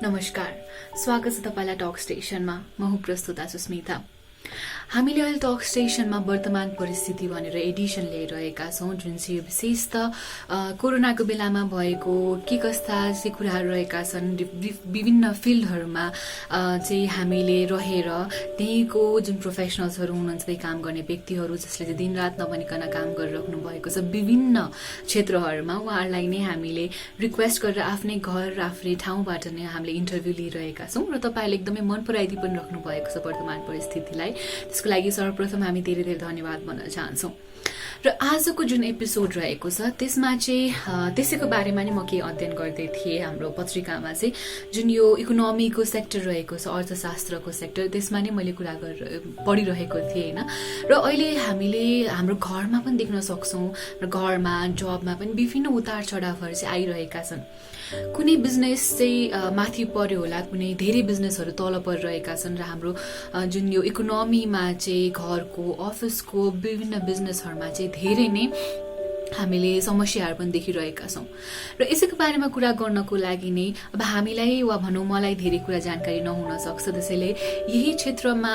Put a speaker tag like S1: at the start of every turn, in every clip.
S1: नमस्कार, स्वागत छ तपाईलाई टक स्टेशनमा। म हुँ प्रस्तुता सुस्मिता। हामीले अहिले टक स्टेशनमा वर्तमान परिस्थिति भनेर एडिसन ल्याइरहेका छौँ, जुन चाहिँ विशेष त कोरोनाको बेलामा भएको के कस्ता चाहिँ कुराहरू रहेका छन्। विभिन्न फिल्डहरूमा चाहिँ हामीले रहेर त्यहीँको जुन प्रोफेसनल्सहरू हुनुहुन्छ, त्यही काम गर्ने व्यक्तिहरू जसले चाहिँ दिनरात नभनिकन काम गरिराख्नु भएको छ विभिन्न क्षेत्रहरूमा, उहाँहरूलाई नै हामीले रिक्वेस्ट गरेर आफ्नै घर र आफ्नै ठाउँबाट नै हामीले इन्टरभ्यू लिइरहेका छौँ र तपाईँहरूले एकदमै मन पराइदिई पनि राख्नु भएको छ वर्तमान परिस्थितिलाई। त्यसको लागि सर्वप्रथम हामी धेरै धेरै धन्यवाद भन्न चाहन्छौँ। र आजको जुन एपिसोड रहेको छ त्यसमा चाहिँ त्यसैको बारेमा नै म केही अध्ययन गर्दै थिएँ। हाम्रो पत्रिकामा चाहिँ जुन यो इकोनोमीको सेक्टर रहेको छ, अर्थशास्त्रको सेक्टर, त्यसमा नै मैले कुरा पढिरहेको थिएँ होइन। र अहिले हामीले हाम्रो घरमा पनि देख्न सक्छौँ, र घरमा जबमा पनि विभिन्न उतार चढावहरू चाहिँ आइरहेका छन्। कुनै बिजनेस चाहिँ माथि पर्यो होला, कुनै धेरै बिजनेसहरू तल परिरहेका छन्, र हाम्रो जुन यो इकोनोमीमा चाहिँ घरको, अफिसको विभिन्न बिजनेसहरूमा चाहिँ धेरै नै हामीले समस्याहरू पनि देखिरहेका छौँ। र यसैको बारेमा कुरा गर्नको लागि नै अब हामीलाई वा भनौँ मलाई धेरै कुरा जानकारी नहुन सक्छ, त्यसैले यही क्षेत्रमा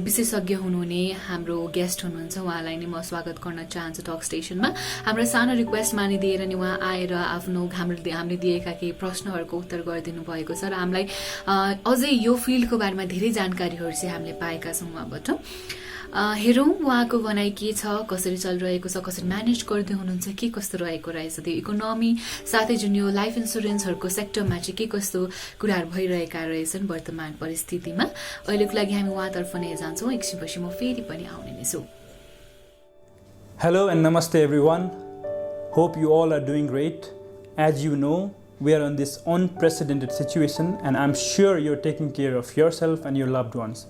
S1: विशेषज्ञ हुनुहुने हाम्रो गेस्ट हुनुहुन्छ, उहाँलाई नै म स्वागत गर्न चाहन्छु टक स्टेसनमा। हाम्रो सानो रिक्वेस्ट मानिदिएर नि उहाँ आएर आफ्नो हामीले दिएका केही प्रश्नहरूको उत्तर गरिदिनु भएको छ, र हामीलाई अझै यो फिल्डको बारेमा धेरै जानकारीहरू चाहिँ हामीले पाएका छौँ उहाँबाट। हेरौँ उहाँको भनाइ के छ, कसरी चलिरहेको छ, कसरी म्यानेज गर्दै हुनुहुन्छ, के कस्तो रहेको रहेछ त्यो इकोनोमी, साथै जुन यो लाइफ इन्सुरेन्सहरूको सेक्टरमा चाहिँ के कस्तो कुराहरू भइरहेका रहेछन् वर्तमान परिस्थितिमा। अहिलेको लागि हामी उहाँतर्फ नै जान्छौँ, एकछिनपछि म फेरि पनि आउने नै छु।
S2: Hello and namaste everyone. Hope you all are doing great. As you know, we are on this unprecedented situation and I'm sure you're taking care of yourself and your loved ones.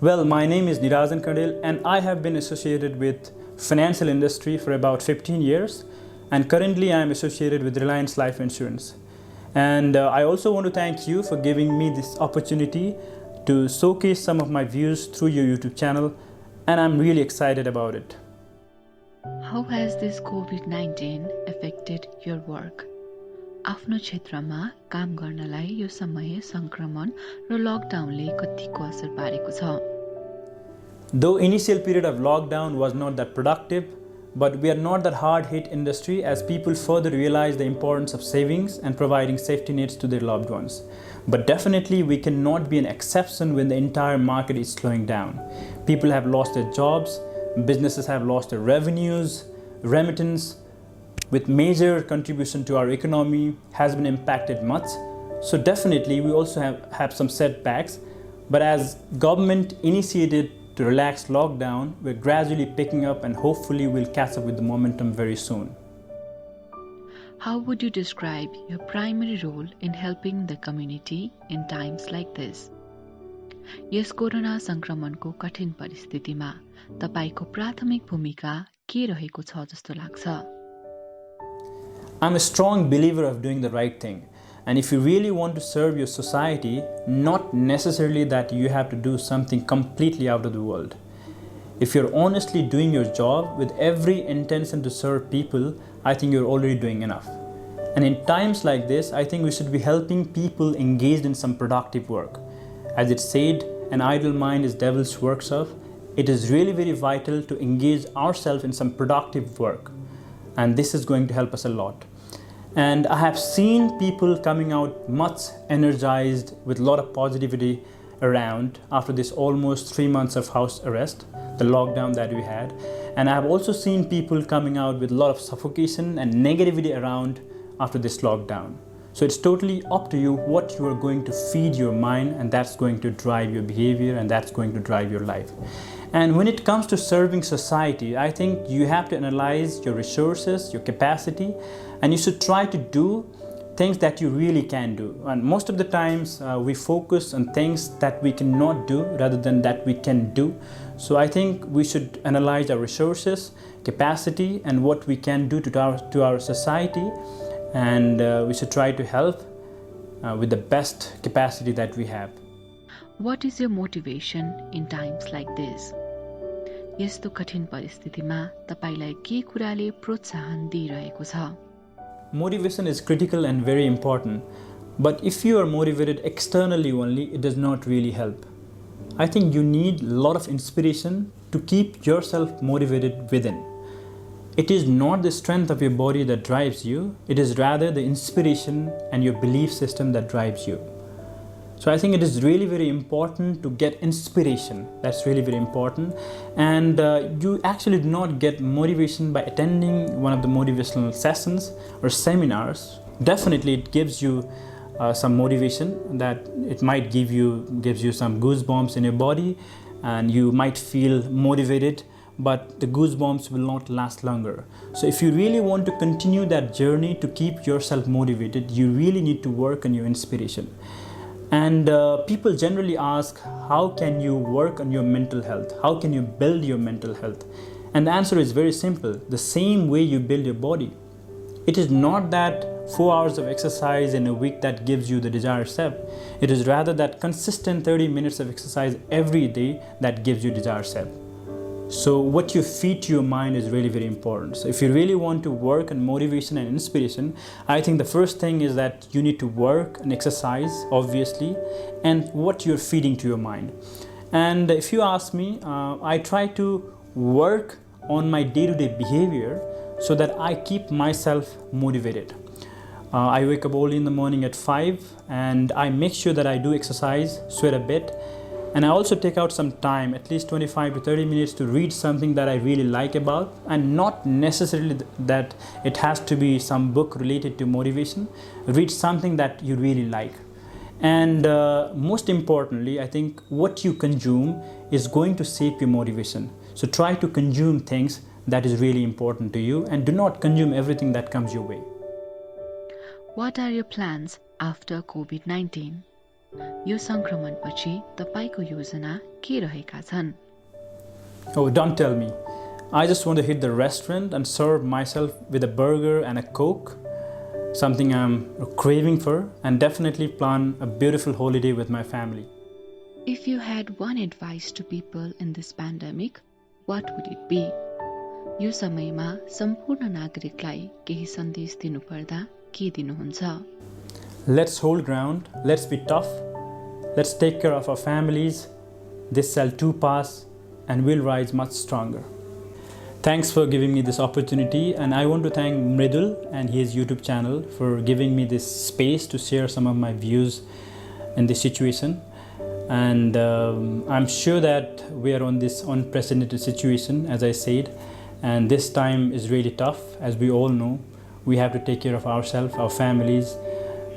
S2: Well, my name is Nirajan Kandel and I have been associated with financial industry for about 15 years and currently I am associated with Reliance Life Insurance. And I also want to thank you for giving me this opportunity to showcase some of my views through your YouTube channel, and I'm really excited about it.
S1: How has this COVID-19 affected your work? आफ्नो क्षेत्रमा काम गर्नलाई यो समय संक्रमण र लकडाउनले कतिको असर पारेको छ?
S2: Though initial period of lockdown was not that productive, but we are not that hard hit industry as people further realize the importance of savings and providing safety nets to their loved ones. But definitely we cannot be an exception when the entire market is slowing down. People have lost their jobs, businesses have lost their revenues, remittance with major contribution to our economy has been impacted much. So definitely we also have some setbacks, but as government initiated to relax lockdown, we're gradually picking up and hopefully we'll catch up with the momentum very soon.
S1: How would you describe your primary role in helping the community in times like this? Yes corona संक्रमणको कठिन परिस्थितिमा तपाईको प्राथमिक भूमिका के रहेको छ जस्तो लाग्छ?
S2: I'm a strong believer of doing the right thing. And if you really want to serve your society, not necessarily that you have to do something completely out of the world. If you're honestly doing your job with every intention to serve people, I think you're already doing enough. And in times like this, I think we should be helping people engaged in some productive work. As it's said, an idle mind is devil's workshop. It is really very vital to engage ourselves in some productive work. And this is going to help us a lot. And I have seen people coming out much energized with a lot of positivity around after this almost 3 months of house arrest, the lockdown that we had. And I have also seen people coming out with a lot of suffocation and negativity around after this lockdown. So it's totally up to you what you are going to feed your mind, and that's going to drive your behavior and that's going to drive your life. And when it comes to serving society, I think you have to analyze your resources, your capacity, and you should try to do things that you really can do. And most of the times we focus on things that we cannot do rather than that we can do. So I think we should analyze our resources, capacity, and what we can do to our society. And we should try to help with the best capacity that we have.
S1: What is your motivation in times like this? यस्तो कठिन परिस्थितिमा तपाईलाई के कुराले प्रोत्साहन दिइरहेको छ?
S2: Motivation is critical and very important. But if you are motivated externally only, it does not really help. I think you need a lot of inspiration to keep yourself motivated within. It is not the strength of your body that drives you, it is rather the inspiration and your belief system that drives you. So I think it is really very important to get inspiration. That's really very important. And you actually do not get motivation by attending one of the motivational sessions or seminars. Definitely it gives you some motivation, that it might gives you some goosebumps in your body and you might feel motivated, but the goosebumps will not last longer. So if you really want to continue that journey to keep yourself motivated, you really need to work on your inspiration. And people generally ask, how can you work on your mental health? How can you build your mental health? And the answer is very simple: the same way you build your body. It is not that 4 hours of exercise in a week that gives you the desired step. It is rather that consistent 30 minutes of exercise every day that gives you desired step. So what you feed to your mind is really very important. So if you really want to work on motivation and inspiration, I think the first thing is that you need to work and exercise, obviously, and what you're feeding to your mind. And if you ask me, I try to work on my day-to-day behavior so that I keep myself motivated. I wake up early in the morning at 5 and I make sure that I do exercise, sweat a bit, and I also take out some time, at least 25 to 30 minutes, to read something that I really like about, and not necessarily that it has to be some book related to motivation. Read something that you really like. And most importantly, I think what you consume is going to shape your motivation. So try to consume things that is really important to you, and do not consume everything that comes your way.
S1: What are your plans after COVID-19? यो संक्रमणपछि तपाईको योजना के रहेका छन्?
S2: Oh, don't tell me. I just want to hit the restaurant and serve myself with a burger and a Coke, something I'm craving for, and definitely plan a beautiful holiday with my family.
S1: If you had one advice to people in this pandemic, what would it be? यो समयमा सम्पूर्ण नागरिकलाई केही सन्देश दिनुपर्दा के दिनुहुन्छ?
S2: Let's hold ground, let's be tough, let's take care of our families. This shall too pass and we'll rise much stronger. Thanks for giving me this opportunity, and I want to thank Mridul and his YouTube channel for giving me this space to share some of my views in this situation. And I'm sure that we are on this unprecedented situation, as I said, and this time is really tough. As we all know, we have to take care of ourselves, our families.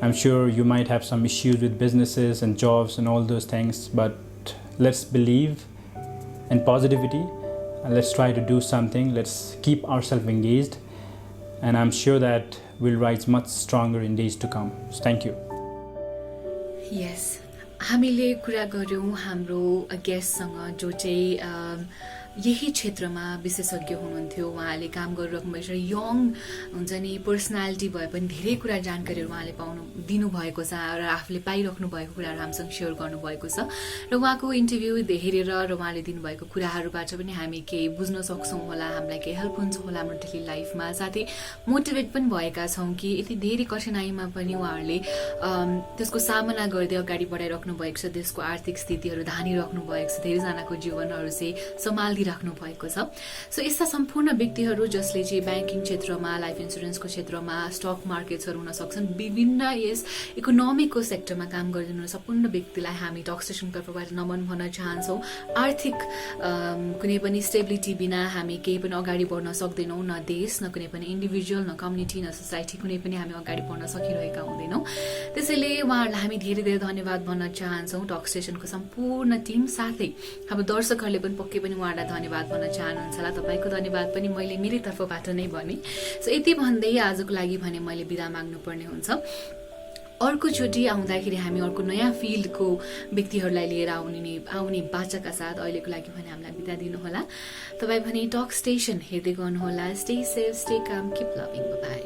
S2: I'm sure you might have some issues with businesses and jobs and all those things, but let's believe in positivity and let's try to do something. Let's keep ourselves engaged, and I'm sure that we'll rise much stronger in days to come. So thank you.
S1: Yes, हामीले कुरा गर्यौं हाम्रो गेस्टसँग जो चाहिँ यही क्षेत्रमा विशेषज्ञ हुनुहुन्थ्यो। उहाँले काम गरिरहनु भएको छ, यङ हुन्छ नि, पर्सनालिटी भए पनि धेरै कुरा जानकारीहरू उहाँले दिनुभएको छ र आफूले पाइराख्नु भएको कुराहरू हामीसँग सेयर गर्नुभएको छ। र उहाँको इन्टरभ्यू हेरेर र उहाँले दिनुभएको कुराहरूबाट पनि हामी केही बुझ्न सक्छौँ होला, हामीलाई केही हेल्प हुन्छ होला हाम्रो डेली लाइफमा, साथै मोटिभेट पनि भएका छौँ कि यति धेरै कठिनाइमा पनि उहाँहरूले त्यसको सामना गर्दै अगाडि बढाइराख्नु भएको छ। देशको आर्थिक स्थितिहरू धानिराख्नु भएको छ, धेरैजनाको जीवनहरू चाहिँ सम्हालिराख्नु भएको छ। सो यस्ता सम्पूर्ण व्यक्तिहरू जसले चाहिँ ब्याङ्किङ क्षेत्रमा, लाइफ इन्सुरेन्सको क्षेत्रमा, स्टक मार्केट्सहरू हुन सक्छन्, विभिन्न यस इकोनोमिकको सेक्टरमा काम गरिदिनु सम्पूर्ण व्यक्तिलाई हामी टक स्टेसनको तर्फबाट नमन भन्न चाहन्छौँ। आर्थिक कुनै पनि स्टेबिलिटी बिना हामी केही पनि अगाडि बढ्न सक्दैनौँ, न देश, न कुनै पनि इन्डिभिजुअल, न कम्युनिटी, न सोसाइटी, कुनै पनि हामी अगाडि बढ्न सकिरहेका हुँदैनौँ। त्यसैले उहाँहरूलाई हामी धेरै धेरै धन्यवाद भन्न चाहन्छौँ, टक स्टेसनको सम्पूर्ण टिम, साथै हाम्रो दर्शकहरूले पनि पक्कै पनि उहाँहरूलाई धन्यवाद भन्न चाहनुहुन्छ होला। तपाईँको धन्यवाद पनि मैले मेरै तर्फबाट नै भने। सो यति भन्दै आजको लागि भने मैले बिदा माग्नुपर्ने हुन्छ। अर्कोचोटि आउँदाखेरि हामी अर्को नयाँ फिल्डको व्यक्तिहरूलाई लिएर आउने बाचाका साथ अहिलेको लागि भने हामीलाई बिदा दिनुहोला। तपाईँ भने टक स्टेसन हेर्दै गर्नुहोला। Stay safe, stay calm, keep loving, by.